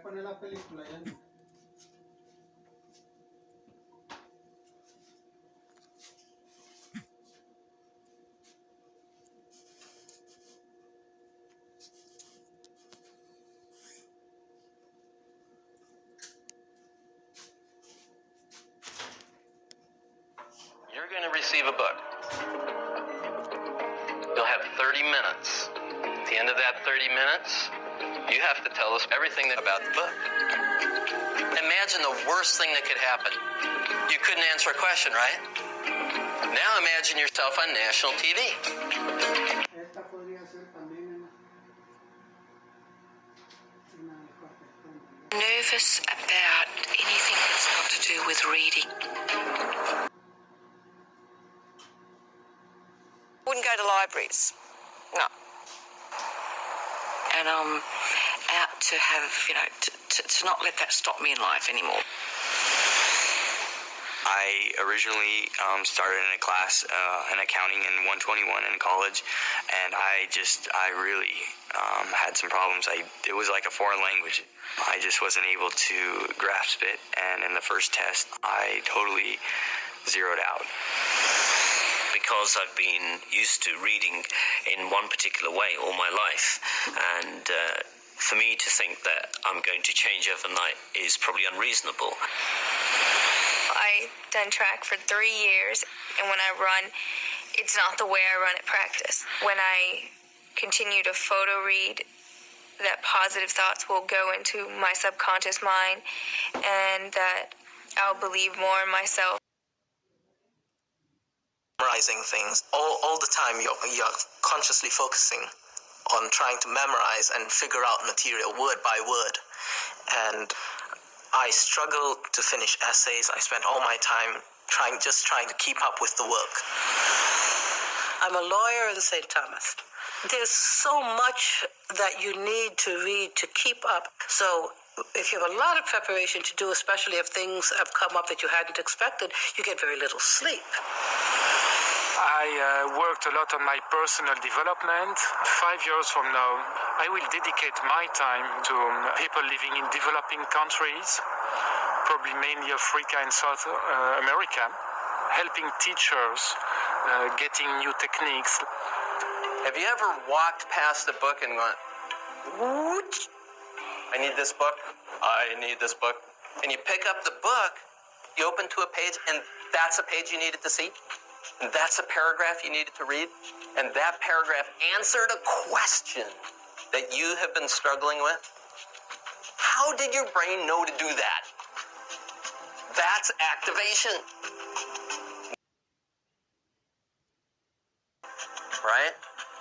poner la película ya. You're going to receive a book. You'll have 30 minutes. At the end of that 30 minutes, you have to tell us everything about the book. Imagine the worst thing that could happen. You couldn't answer a question, right? Now imagine yourself on national TV. Esta podría ser también una Nervous about anything that's got to do with reading. Wouldn't go to libraries. No. And I'm out to have, to not let that stop me in life anymore. I originally started in a class in accounting in 121 in college, and I really had some problems. It was like a foreign language. I just wasn't able to grasp it, and in the first test, I totally zeroed out. Because I've been used to reading in one particular way all my life, and for me to think that I'm going to change overnight is probably unreasonable. I done track for 3 years, and when I run, it's not the way I run at practice. When I continue to photo read, that positive thoughts will go into my subconscious mind, and that I'll believe more in myself. Memorizing things all the time, you're consciously focusing on trying to memorize and figure out material word by word. And I struggled to finish essays. I spent all my time trying to keep up with the work. I'm a lawyer in St. Thomas. There's so much that you need to read to keep up. So if you have a lot of preparation to do, especially if things have come up that you hadn't expected, you get very little sleep. I worked a lot on my personal development. 5 years from now, I will dedicate my time to people living in developing countries, probably mainly Africa and South America, helping teachers, getting new techniques. Have you ever walked past a book and went, "What? I need this book. I need this book." And you pick up the book, you open to a page, and that's a page you needed to see. And that's a paragraph you needed to read. And that paragraph answered a question that you have been struggling with. How did your brain know to do that? That's activation. Right?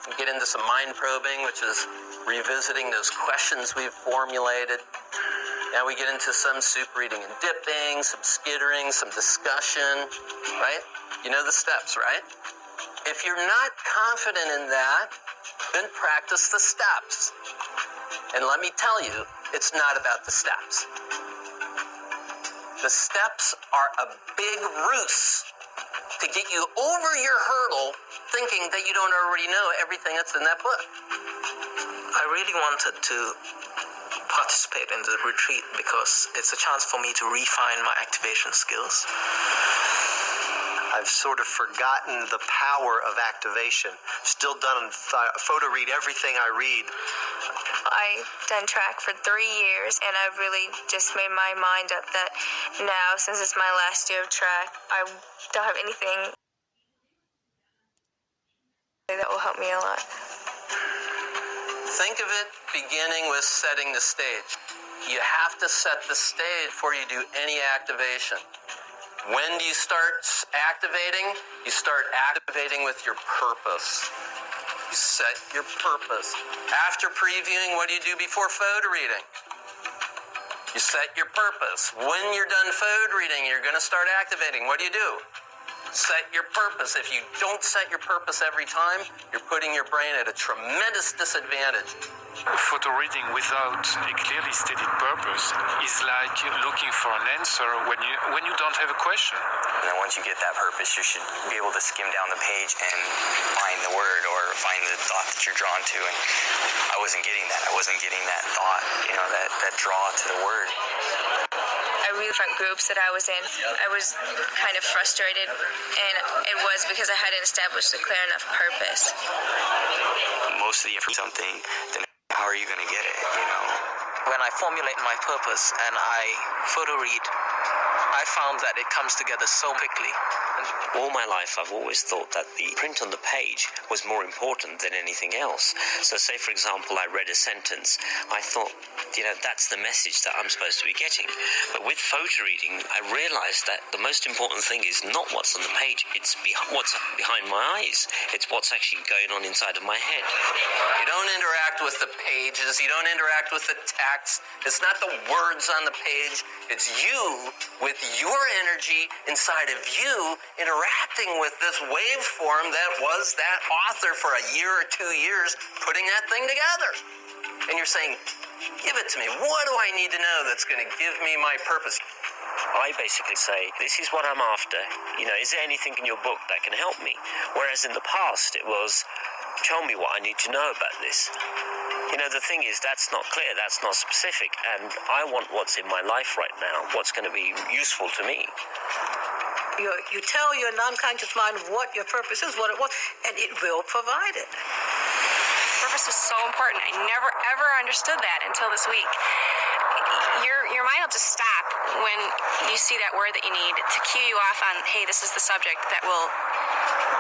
We get into some mind probing, which is revisiting those questions we've formulated. Now we get into some soup reading and dipping, some skittering, some discussion, right? You know the steps, right? If you're not confident in that, then practice the steps. And let me tell you, it's not about the steps. The steps are a big ruse to get you over your hurdle thinking that you don't already know everything that's in that book. I really wanted to participate in the retreat because it's a chance for me to refine my activation skills. I've sort of forgotten the power of activation. Still done photo read everything I read. I done track for 3 years, and I've really just made my mind up that now, since it's my last year of track, I don't have anything that will help me a lot. Think of it beginning with setting the stage. You have to set the stage before you do any activation. When do you start activating? You start activating with your purpose. You set your purpose. After previewing, what do you do before photo reading? You set your purpose. When you're done photo reading, you're going to start activating. What do? set your purpose. If you don't set your purpose every time, you're putting your brain at a tremendous disadvantage. Photo reading without a clearly stated purpose is like looking for an answer when you don't have a question. And then once you get that purpose, you should be able to skim down the page and find the word or find the thought that you're drawn to. And I wasn't getting that. I wasn't getting that thought, that draw to the word. Different groups that I was in, I was kind of frustrated, and it was because I hadn't established a clear enough purpose. Most of the effort something, then how are you going to get it, When I formulate my purpose and I photo read, I found that it comes together so quickly. All my life, I've always thought that the print on the page was more important than anything else. So say, for example, I read a sentence, I thought, that's the message that I'm supposed to be getting. But with photo reading, I realized that the most important thing is not what's on the page, it's what's behind my eyes. It's what's actually going on inside of my head. You don't interact with the pages, you don't interact with the text. It's not the words on the page, it's you with your energy inside of you interacting with this waveform that was that author for a year or 2 years putting that thing together. And you're saying, give it to me. What do I need to know that's going to give me my purpose? I basically say, this is what I'm after. Is there anything in your book that can help me? Whereas in the past, it was, tell me what I need to know about this. The thing is, that's not clear, that's not specific, and I want what's in my life right now, what's going to be useful to me. You tell your non-conscious mind what your purpose is, what it was, and it will provide it. Purpose is so important. I never ever understood that until this week. Your mind will just stop when you see that word that you need to cue you off on, hey, this is the subject that will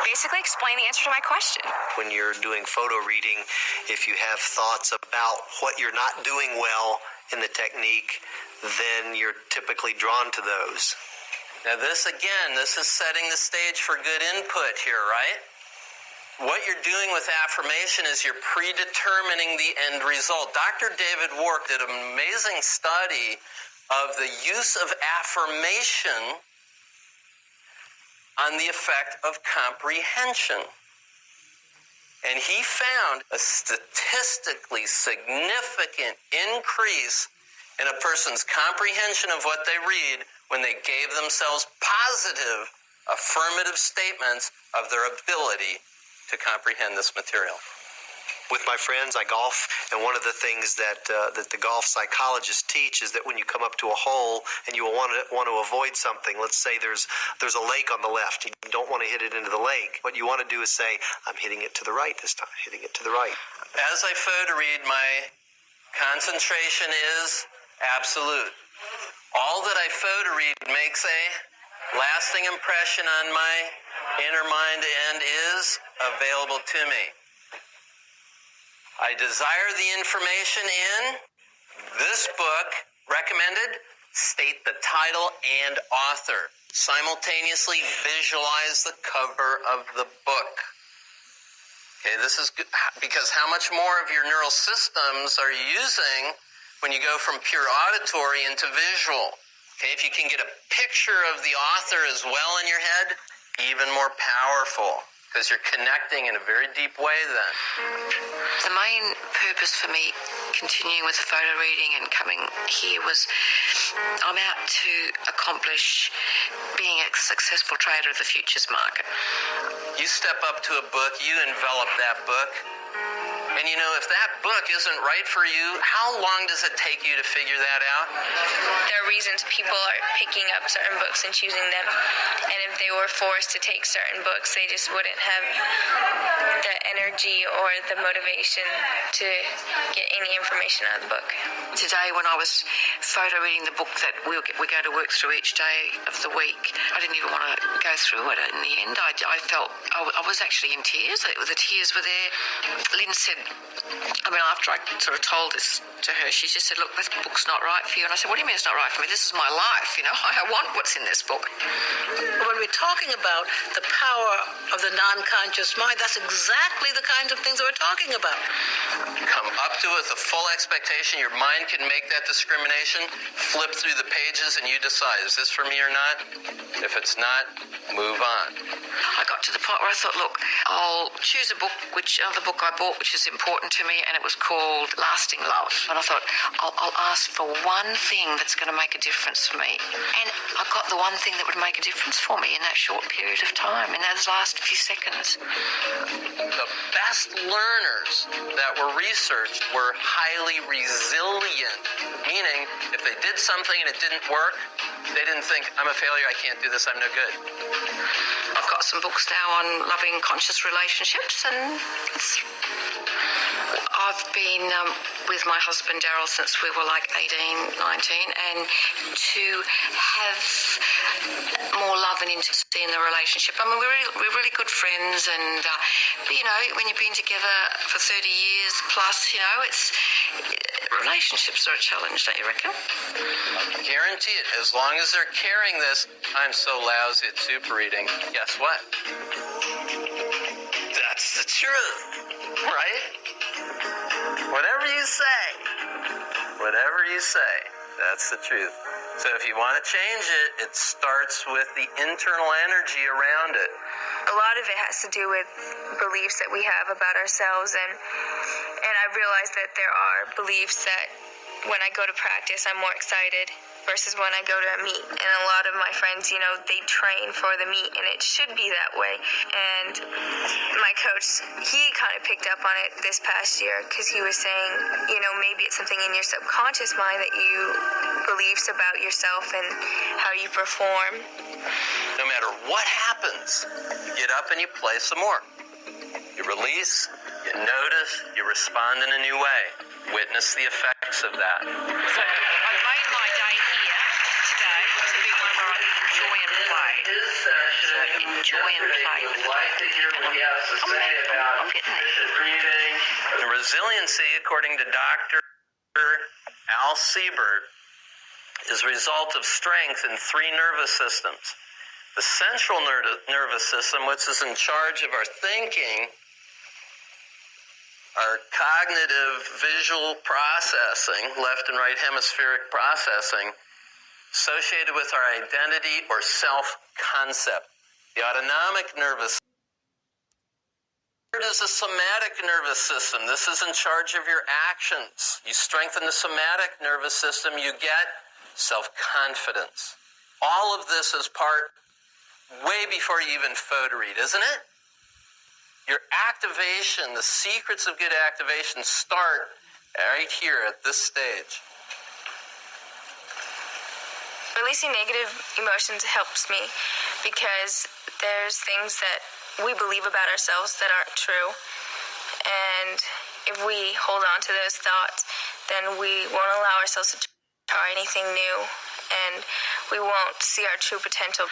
basically explain the answer to my question. When you're doing photo reading, if you have thoughts about what you're not doing well in the technique, then you're typically drawn to those. Now this is setting the stage for good input here, right? What you're doing with affirmation is you're predetermining the end result. Dr. David Wark did an amazing study of the use of affirmation on the effect of comprehension. And he found a statistically significant increase in a person's comprehension of what they read when they gave themselves positive, affirmative statements of their ability to comprehend this material. With my friends, I golf, and one of the things that the golf psychologists teach is that when you come up to a hole and you want to avoid something, let's say there's a lake on the left, you don't want to hit it into the lake. What you want to do is say, I'm hitting it to the right this time, hitting it to the right. As I photo read, my concentration is absolute. All that I photo read makes a lasting impression on my inner mind and is available to me. I desire the information in this book, recommended, state the title and author. Simultaneously visualize the cover of the book. Okay, this is good because how much more of your neural systems are you using when you go from pure auditory into visual? Okay, if you can get a picture of the author as well in your head, even more powerful, because you're connecting in a very deep way then. The main purpose for me continuing with the photo reading and coming here was I'm out to accomplish being a successful trader of the futures market. You step up to a book, you envelop that book, and if that book isn't right for you, how long does it take you to figure that out? There are reasons people are picking up certain books and choosing them, and if they were forced to take certain books, they just wouldn't have the energy or the motivation to get any information out of the book. Today, when I was photo reading the book that we're going to work through each day of the week, I didn't even want to go through it. In the end, I felt I was actually in tears. The tears were there. Lynn said, I mean, after I sort of told this to her, she just said, look, this book's not right for you. And I said, what do you mean it's not right for me? This is my life, you know. I want what's in this book. When we're talking about the power of the non-conscious mind, that's exactly the kinds of things that we're talking about. Come up to it with a full expectation. Your mind can make that discrimination. Flip through the pages and you decide, is this for me or not? If it's not, move on. I got to the point where I thought, look, I'll choose a book, the book I bought, which is important to me, and it was called Lasting Love. And I thought, I'll ask for one thing that's going to make a difference for me. And I got the one thing that would make a difference for me in that short period of time, in those last few seconds. The best learners that were researched were highly resilient, meaning if they did something and it didn't work, they didn't think, I'm a failure, I can't do this, I'm no good. I've got some books now on loving conscious relationships, and I've been with my husband Daryl since we were like 18, 19, and to have more love and intimacy in the relationship. I mean, we're really good friends, and but, you know, when you've been together for 30 years plus, you know, relationships are a challenge, don't you reckon? I guarantee it. As long as they're carrying this, I'm so lousy at super reading. Guess what? That's the truth, right? Whatever you say, that's the truth. So if you want to change it, it starts with the internal energy around it. A lot of it has to do with beliefs that we have about ourselves, and I realized that there are beliefs that when I go to practice, I'm more excited versus when I go to a meet. And a lot of my friends, you know, they train for the meet, and it should be that way. And my coach, he kind of picked up on it this past year, because he was saying, you know, maybe it's something in your subconscious mind that you beliefs about yourself and how you perform. No matter what happens, you get up and you play some more. You release, you notice, you respond in a new way. Witness the effects of that. So I've made my day here today to be one where I enjoy and play. So enjoy and play with it. I'm getting it. The resiliency, according to Dr. Al Siebert, is a result of strength in 3 nervous systems. The central nervous system, which is in charge of our thinking, our cognitive visual processing, left and right hemispheric processing, associated with our identity or self-concept. The autonomic nervous system is the somatic nervous system. This is in charge of your actions. You strengthen the somatic nervous system, you get self-confidence. All of this is part way before you even photo read, isn't it? Your activation, the secrets of good activation start right here at this stage. Releasing negative emotions helps me, because there's things that we believe about ourselves that aren't true. And if we hold on to those thoughts, then we won't allow ourselves to try anything new, and we won't see our true potential.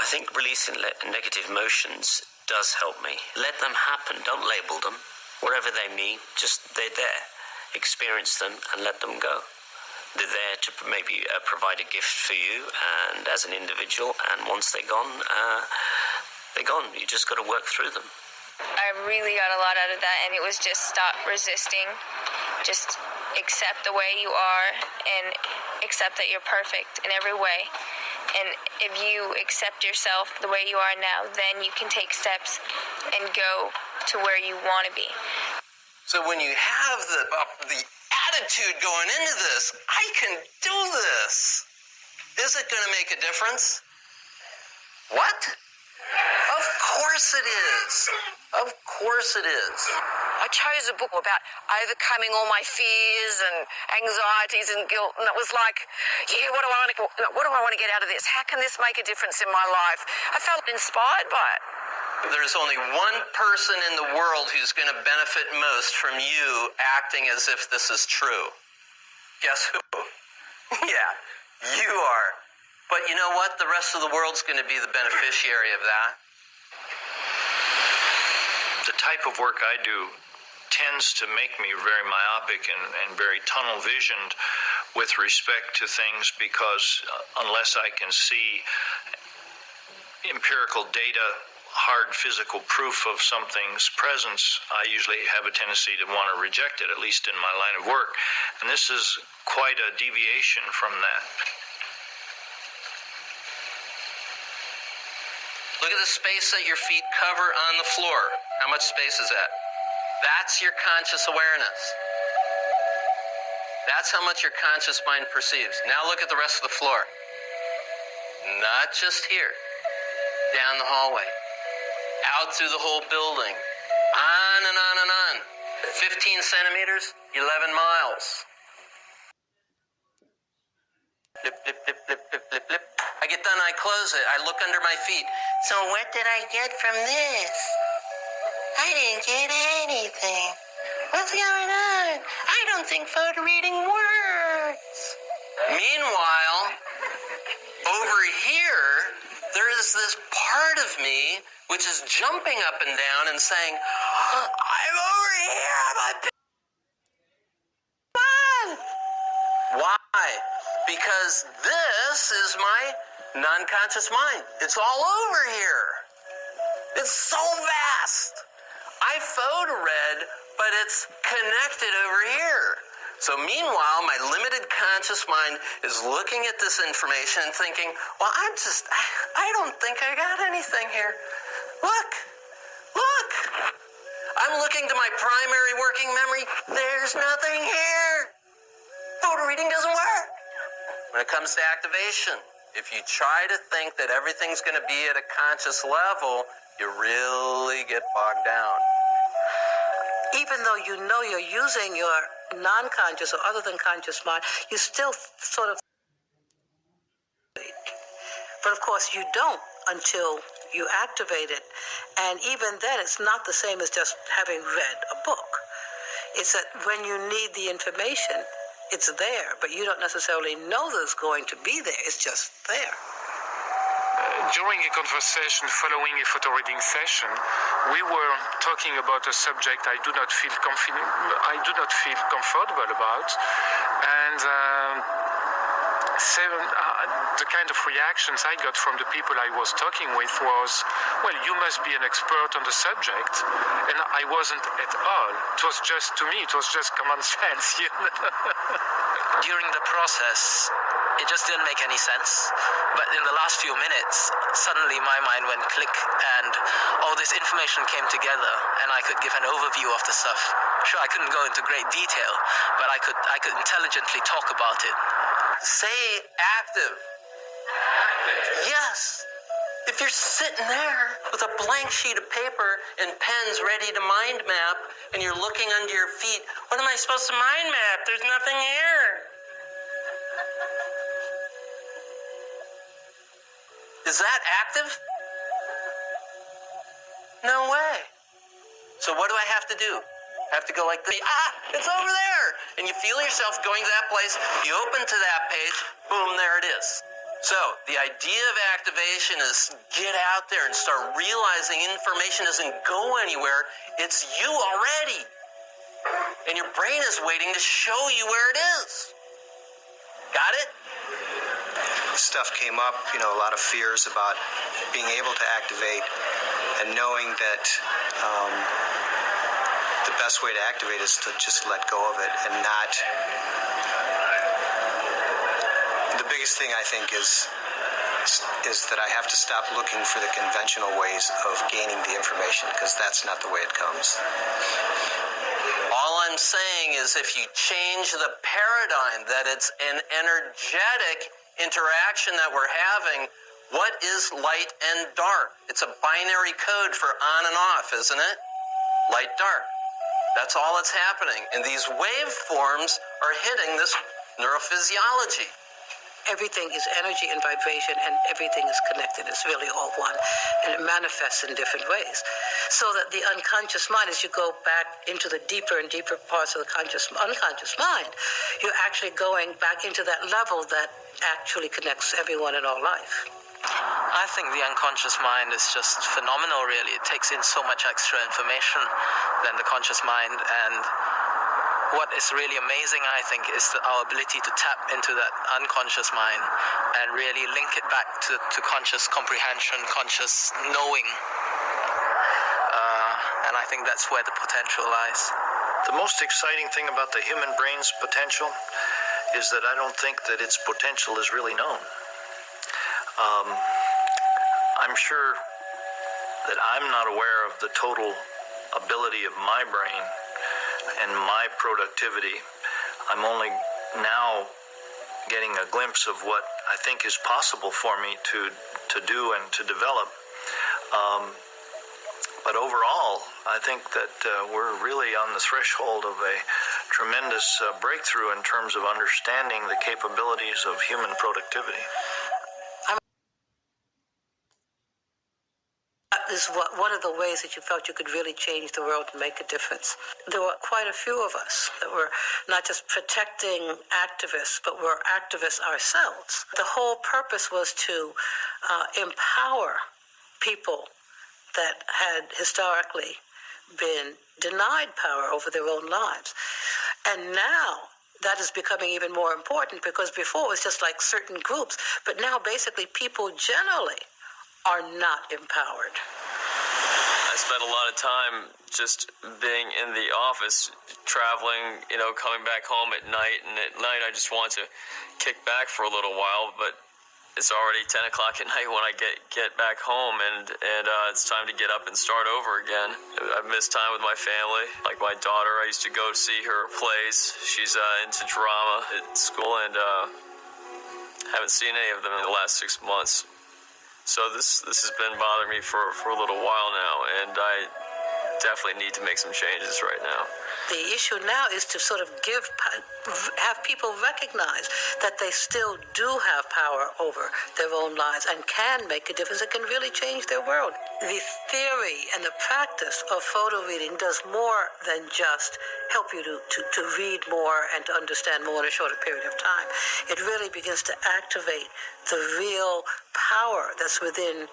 I think releasing negative emotions does help me. Let them happen. Don't label them. Whatever they mean, just they're there. Experience them and let them go. They're there to maybe provide a gift for you and as an individual, and once they're gone, they're gone. You just got to work through them. I really got a lot out of that, and it was just stop resisting. Just accept the way you are and accept that you're perfect in every way. And if you accept yourself the way you are now, then you can take steps and go to where you want to be. So when you have the attitude going into this, I can do this. Is it going to make a difference? What? Of course it is. Of course it is. I chose a book about overcoming all my fears and anxieties and guilt, and it was like, yeah, what do I want to get out of this? How can this make a difference in my life? I felt inspired by it. There's only one person in the world who's going to benefit most from you acting as if this is true. Guess who? Yeah, you are. But you know what? The rest of the world's going to be the beneficiary of that. The type of work I do tends to make me very myopic and very tunnel visioned with respect to things, because unless I can see empirical data, hard physical proof of something's presence, I usually have a tendency to want to reject it, at least in my line of work. And this is quite a deviation from that. Look at the space that your feet cover on the floor. How much space is that? That's your conscious awareness. That's how much your conscious mind perceives. Now look at the rest of the floor. Not just here. Down the hallway. Out through the whole building. On and on and on. 15 centimeters, 11 miles. Blip, blip, blip, blip, blip, blip, blip. I get done, I close it. I look under my feet. So what did I get from this? I didn't get anything. What's going on? I don't think photo reading works. Meanwhile, over here, there is this part of me which is jumping up and down and saying, I'm over here, I'm a man. Why? Because this is my non-conscious mind. It's all over here. It's so vast. I photo read, but it's connected over here. So meanwhile, my limited conscious mind is looking at this information and thinking, well, I don't think I got anything here. Look. I'm looking to my primary working memory. There's nothing here. Photo reading doesn't work. When it comes to activation, if you try to think that everything's going to be at a conscious level, you really get bogged down. Even though you know you're using your non-conscious or other than conscious mind, you still sort of... But of course you don't until you activate it. And even then, it's not the same as just having read a book. It's that when you need the information, it's there, but you don't necessarily know that it's going to be there. It's just there. During a conversation following a photo reading session, we were talking about a subject I do not feel comfortable about, and the kind of reactions I got from the people I was talking with was, well, you must be an expert on the subject, and I wasn't at all. It was just, to me, it was just common sense, you know? During the process, it just didn't make any sense. But in the last few minutes, suddenly my mind went click, and all this information came together, and I could give an overview of the stuff. Sure, I couldn't go into great detail, but I could intelligently talk about it. Say active. Yes. If you're sitting there with a blank sheet of paper and pens ready to mind map, and you're looking under your feet, what am I supposed to mind map? There's nothing here. Is that active? No way. So what do I have to do? I have to go like this. It's over there. And you feel yourself going to that place. You open to that page. Boom, there it is. So the idea of activation is get out there and start realizing information doesn't go anywhere. It's you already. And your brain is waiting to show you where it is. Got it? Stuff came up, a lot of fears about being able to activate, and knowing that the best way to activate is to just let go of it and not. The biggest thing I think is that I have to stop looking for the conventional ways of gaining the information, because that's not the way it comes. All I'm saying is if you change the paradigm that it's an energetic interaction that we're having, what is light and dark? It's a binary code for on and off, isn't it? Light, dark. That's all that's happening. And these waveforms are hitting this neurophysiology. Everything is energy and vibration, and everything is connected. It's really all one, and it manifests in different ways. So that the unconscious mind, as you go back into the deeper and deeper parts of the unconscious mind, you're actually going back into that level that actually connects everyone in all life. I think the unconscious mind is just phenomenal, really. It takes in so much extra information than the conscious mind, and what is really amazing, I think, is our ability to tap into that unconscious mind and really link it back to conscious comprehension, conscious knowing. And I think that's where the potential lies. The most exciting thing about the human brain's potential is that I don't think that its potential is really known. I'm sure that I'm not aware of the total ability of my brain and my productivity. I'm only now getting a glimpse of what I think is possible for me to do and to develop. But overall, I think that we're really on the threshold of a tremendous breakthrough in terms of understanding the capabilities of human productivity. That is one of the ways that you felt you could really change the world and make a difference. There were quite a few of us that were not just protecting activists, but were activists ourselves. The whole purpose was to empower people that had historically been denied power over their own lives. And now that is becoming even more important, because before it was just like certain groups, but now basically people generally are not empowered. I spent a lot of time just being in the office, traveling, coming back home at night, and at night I just want to kick back for a little while, but it's already 10 o'clock at night when I get back home, and it's time to get up and start over again. I've missed time with my family. Like my daughter, I used to go see her plays. She's into drama at school, and haven't seen any of them in the last 6 months. So this has been bothering me for a little while now, and I definitely need to make some changes right now. The issue now is to sort of have people recognize that they still do have power over their own lives and can make a difference. It can really change their world. The theory and the practice of photo reading does more than just help you to read more and to understand more in a shorter period of time. It really begins to activate the real power that's within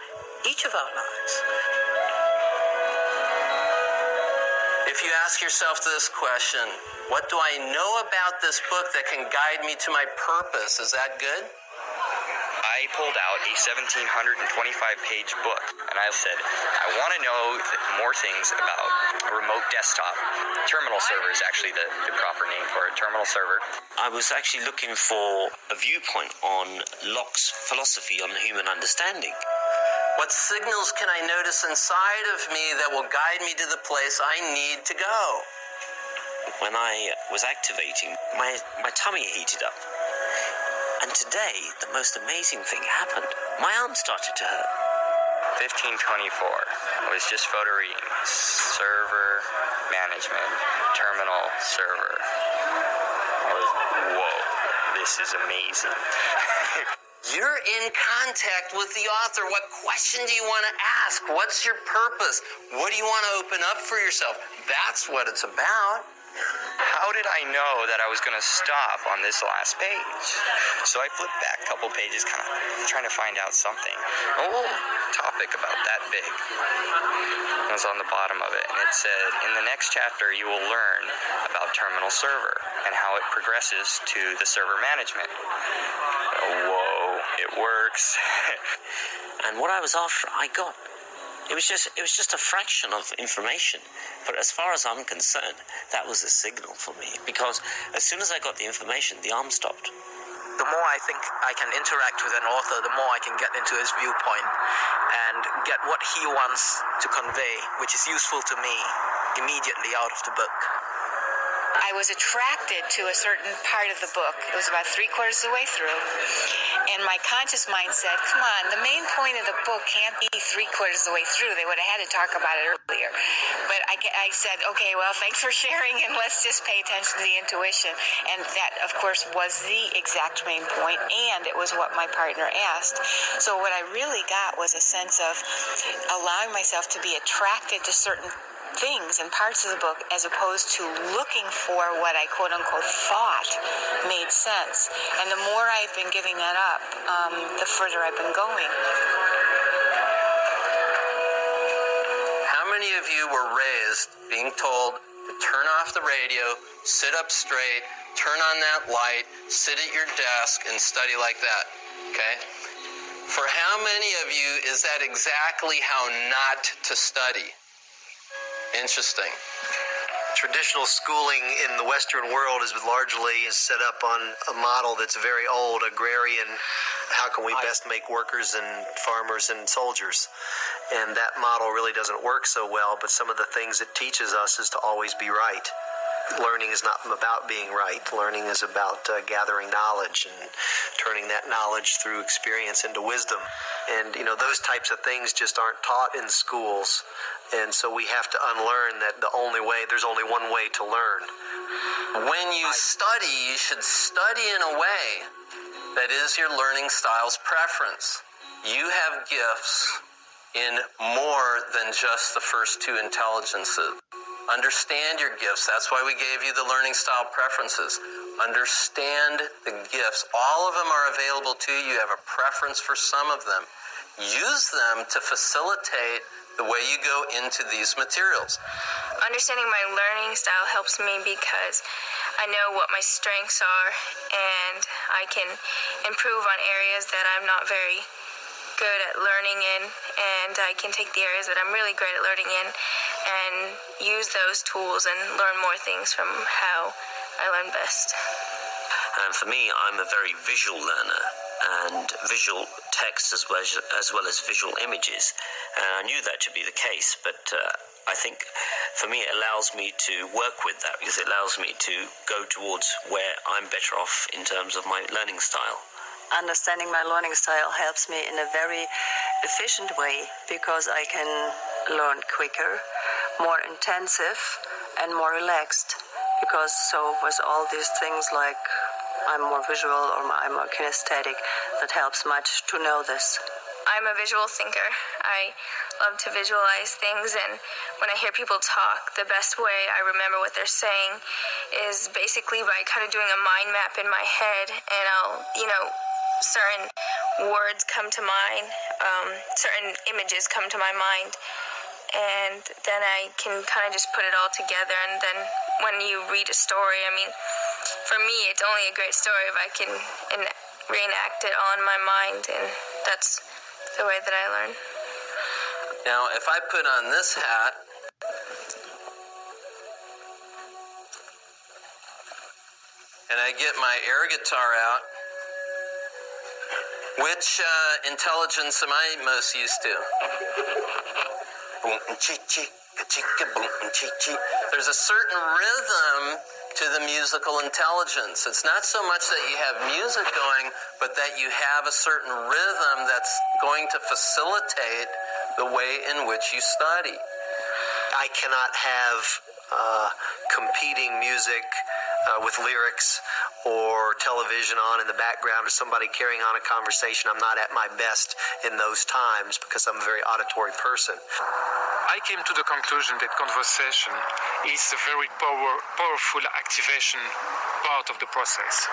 each of our lives. If you ask yourself this question, what do I know about this book that can guide me to my purpose? Is that good? I pulled out a 1,725-page book, and I said, I want to know more things about a remote desktop. Terminal server is actually the proper name for it, terminal server. I was actually looking for a viewpoint on Locke's philosophy on human understanding. What signals can I notice inside of me that will guide me to the place I need to go? When I was activating, my tummy heated up. And today, the most amazing thing happened. My arm started to hurt. 1524 was just photo reading. Server management, terminal server. I was, whoa, this is amazing. You're in contact with the author. What question do you want to ask? What's your purpose? What do you want to open up for yourself? That's what it's about. How did I know that I was going to stop on this last page? So I flipped back a couple pages, kind of trying to find out something. A little topic about that big. It was on the bottom of it, and it said, in the next chapter you will learn about terminal server and how it progresses to the server management. Whoa, it works. And what I was after, I got. It was just a fraction of information. But as far as I'm concerned, that was a signal for me. Because as soon as I got the information, the arm stopped. The more I think I can interact with an author, the more I can get into his viewpoint and get what he wants to convey, which is useful to me, immediately out of the book. I was attracted to a certain part of the book. It was about 3/4 of the way through. And my conscious mind said, come on, the main point of the book can't be 3/4 of the way through. They would have had to talk about it earlier. But I said, okay, well, thanks for sharing, and let's just pay attention to the intuition. And that, of course, was the exact main point, and it was what my partner asked. So what I really got was a sense of allowing myself to be attracted to certain things and parts of the book as opposed to looking for what I quote unquote thought made sense. And the more I've been giving that up, the further I've been going. How many of you were raised being told to turn off the radio, sit up straight, turn on that light, sit at your desk, and study like that? Okay? For how many of you is that exactly how not to study? Interesting. Traditional schooling in the Western world is largely set up on a model that's very old, agrarian. How can we best make workers and farmers and soldiers? And that model really doesn't work so well, but some of the things it teaches us is to always be right. Learning is not about being right. Learning is about gathering knowledge and turning that knowledge through experience into wisdom. And, those types of things just aren't taught in schools. And so we have to unlearn that there's only one way to learn. When you study, you should study in a way that is your learning style's preference. You have gifts in more than just the first two intelligences. Understand your gifts. That's why we gave you the learning style preferences. Understand the gifts. All of them are available to you. You have a preference for some of them. Use them to facilitate the way you go into these materials. Understanding my learning style helps me because I know what my strengths are and I can improve on areas that I'm not very good at learning in, and I can take the areas that I'm really great at learning in and use those tools and learn more things from how I learn best. And for me, I'm a very visual learner, and visual text as well as visual images. And I knew that to be the case, but I think for me it allows me to work with that because it allows me to go towards where I'm better off in terms of my learning style. Understanding my learning style helps me in a very efficient way because I can learn quicker, more intensive, and more relaxed. Because with all these things like I'm more visual or I'm more kinesthetic, that helps much to know this. I'm a visual thinker. I love to visualize things, and when I hear people talk, the best way I remember what they're saying is basically by kind of doing a mind map in my head, and I'll, certain words come to mind, certain images come to my mind, and then I can kind of just put it all together. And then when you read a story, for me, it's only a great story if I can reenact it on my mind, and that's the way that I learn. Now, if I put on this hat, and I get my air guitar out, which intelligence am I most used to? There's a certain rhythm to the musical intelligence. It's not so much that you have music going, but that you have a certain rhythm that's going to facilitate the way in which you study. I cannot have competing music with lyrics or television on in the background or somebody carrying on a conversation. I'm not at my best in those times because I'm a very auditory person. I came to the conclusion that conversation is a very powerful activation part of the process.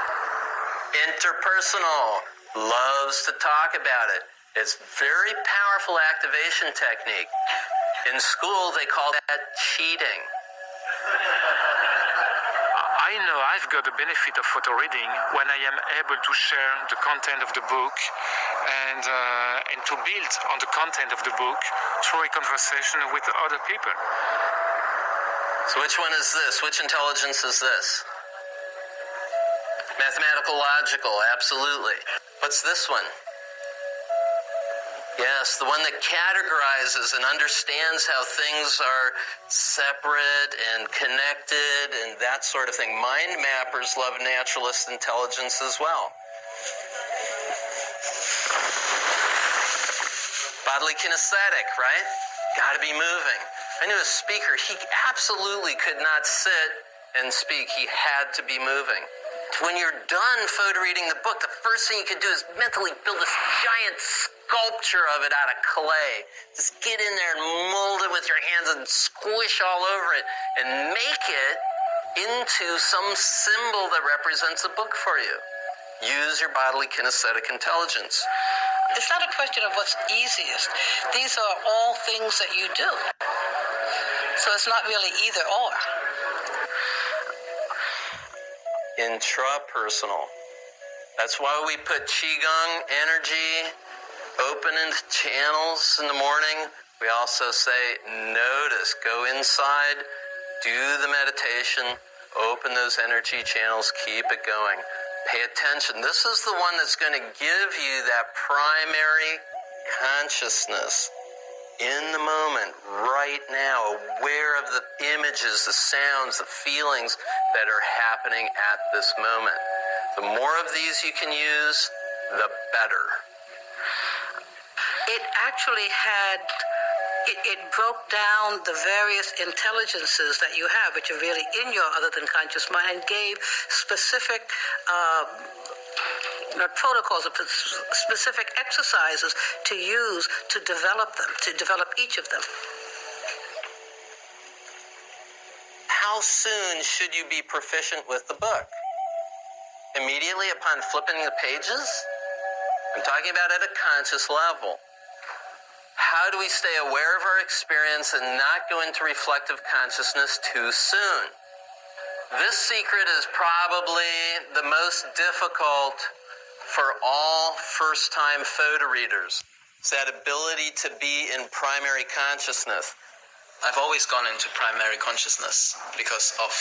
Interpersonal, loves to talk about it. It's very powerful activation technique. In school, they call that cheating. I know I've got the benefit of photo reading when I am able to share the content of the book and to build on the content of the book through a conversation with other people. So which one is this? Which intelligence is this? Mathematical logical, absolutely. What's this one? Yes, the one that categorizes and understands how things are separate and connected and that sort of thing. Mind mappers love naturalist intelligence as well. Bodily kinesthetic, right? Gotta be moving. I knew a speaker, he absolutely could not sit and speak. He had to be moving. When you're done photo reading the book, the first thing you could do is mentally build this giant sculpture of it out of clay. Just get in there and mold it with your hands and squish all over it and make it into some symbol that represents a book for you. Use your bodily kinesthetic intelligence. It's not a question of what's easiest. These are all things that you do. So it's not really either or. Intrapersonal. That's why we put Qigong energy open into channels in the morning. We also say, notice, go inside, do the meditation, open those energy channels, keep it going. Pay attention. This is the one that's going to give you that primary consciousness in the moment, right now, aware of the images, the sounds, the feelings that are happening at this moment. The more of these you can use, the better. It actually had, it broke down the various intelligences that you have, which are really in your other than conscious mind, and gave specific not protocols, but specific exercises to use to develop them, to develop each of them. How soon should you be proficient with the book? Immediately upon flipping the pages? I'm talking about at a conscious level. How do we stay aware of our experience and not go into reflective consciousness too soon? This secret is probably the most difficult for all first-time photo readers. It's that ability to be in primary consciousness. I've always gone into primary consciousness because of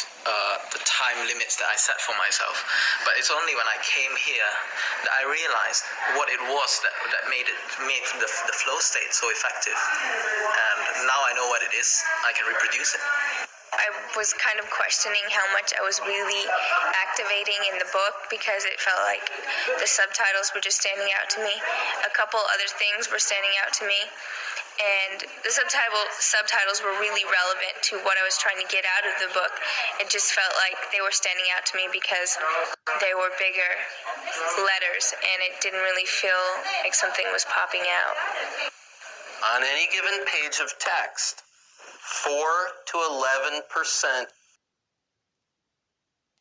the time limits that I set for myself. But it's only when I came here that I realized what it was that made the flow state so effective. And now I know what it is. I can reproduce it. I was kind of questioning how much I was really activating in the book because it felt like the subtitles were just standing out to me. A couple other things were standing out to me. And the subtitles were really relevant to what I was trying to get out of the book. It just felt like they were standing out to me because they were bigger letters and it didn't really feel like something was popping out. On any given page of text, 4 to 11%.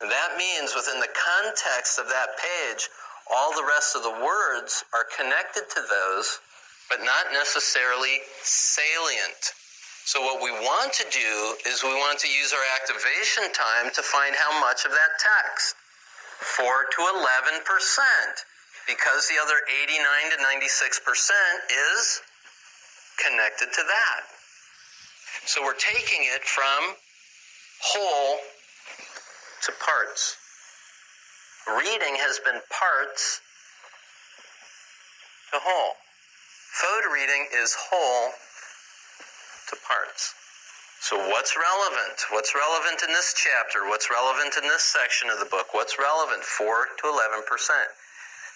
That means within the context of that page, all the rest of the words are connected to those, but not necessarily salient. So what we want to do is we want to use our activation time to find how much of that text. 4 to 11%, because the other 89 to 96% is connected to that. So we're taking it from whole to parts. Reading has been parts to whole. Photo reading is whole to parts. So what's relevant? What's relevant in this chapter? What's relevant in this section of the book? What's relevant? 4 to 11%.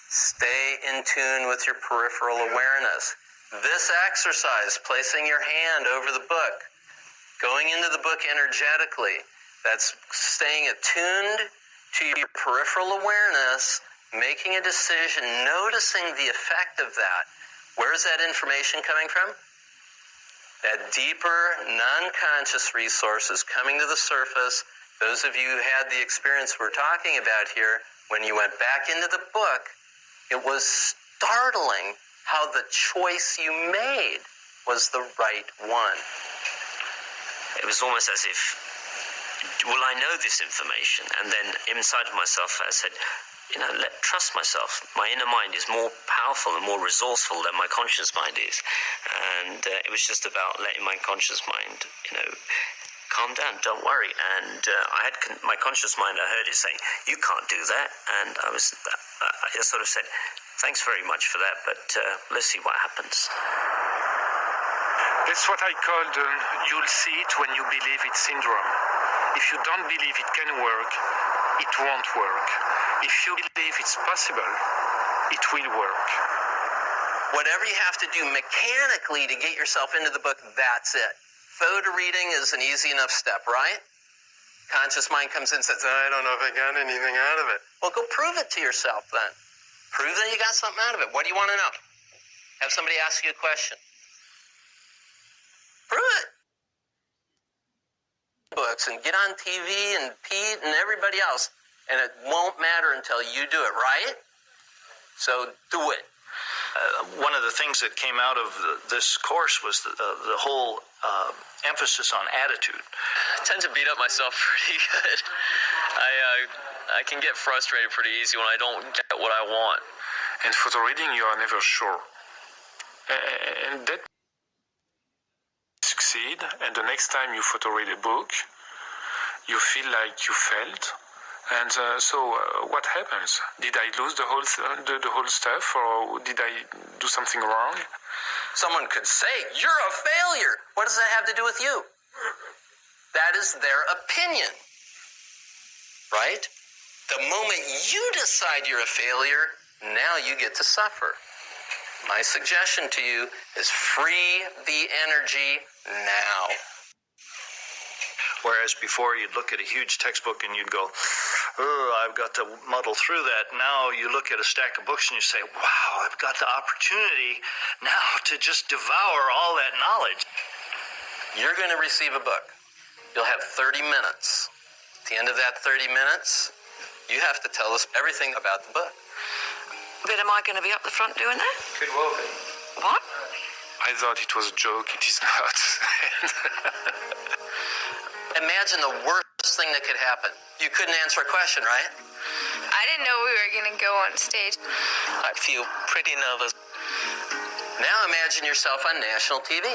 Stay in tune with your peripheral awareness. This exercise, placing your hand over the book, going into the book energetically, that's staying attuned to your peripheral awareness, making a decision, noticing the effect of that. Where's that information coming from? That deeper, non-conscious resources coming to the surface. Those of you who had the experience we're talking about here, when you went back into the book, it was startling how the choice you made was the right one. It was almost as if, well, I know this information. And then inside of myself, I said, trust myself. My inner mind is more powerful and more resourceful than my conscious mind is. And it was just about letting my conscious mind, calm down, don't worry. And I had my conscious mind, I heard it saying, you can't do that. And I sort of said, thanks very much for that, but let's see what happens. That's what I called you'll see it when you believe it syndrome. If you don't believe it can work, it won't work. If you believe it's possible, it will work. Whatever you have to do mechanically to get yourself into the book, that's it. Photo reading is an easy enough step, right? Conscious mind comes in and says, I don't know if I got anything out of it. Well, go prove it to yourself then. Prove that you got something out of it. What do you want to know? Have somebody ask you a question. Prove it. Books and get on TV and Pete and everybody else, and it won't matter until you do it, right? So do it. One of the things that came out of this course was the whole emphasis on attitude. I tend to beat up myself pretty good. I can get frustrated pretty easy when I don't get what I want. In photo reading, you are never sure. And that succeed, and the next time you photo read a book, you feel like you failed. And so what happens? Did I lose the whole stuff, or did I do something wrong? Someone could say, you're a failure. What does that have to do with you? That is their opinion, right? The moment you decide you're a failure, now you get to suffer. My suggestion to you is free the energy now. Whereas before you'd look at a huge textbook and you'd go, oh, I've got to muddle through that. Now you look at a stack of books and you say, wow, I've got the opportunity now to just devour all that knowledge. You're going to receive a book. You'll have 30 minutes. At the end of that 30 minutes, you have to tell us everything about the book. But am I going to be up the front doing that? Could well be. What? I thought it was a joke. It is not. Imagine the worst thing that could happen. You couldn't answer a question, right? I didn't know we were going to go on stage. I feel pretty nervous. Now imagine yourself on national TV.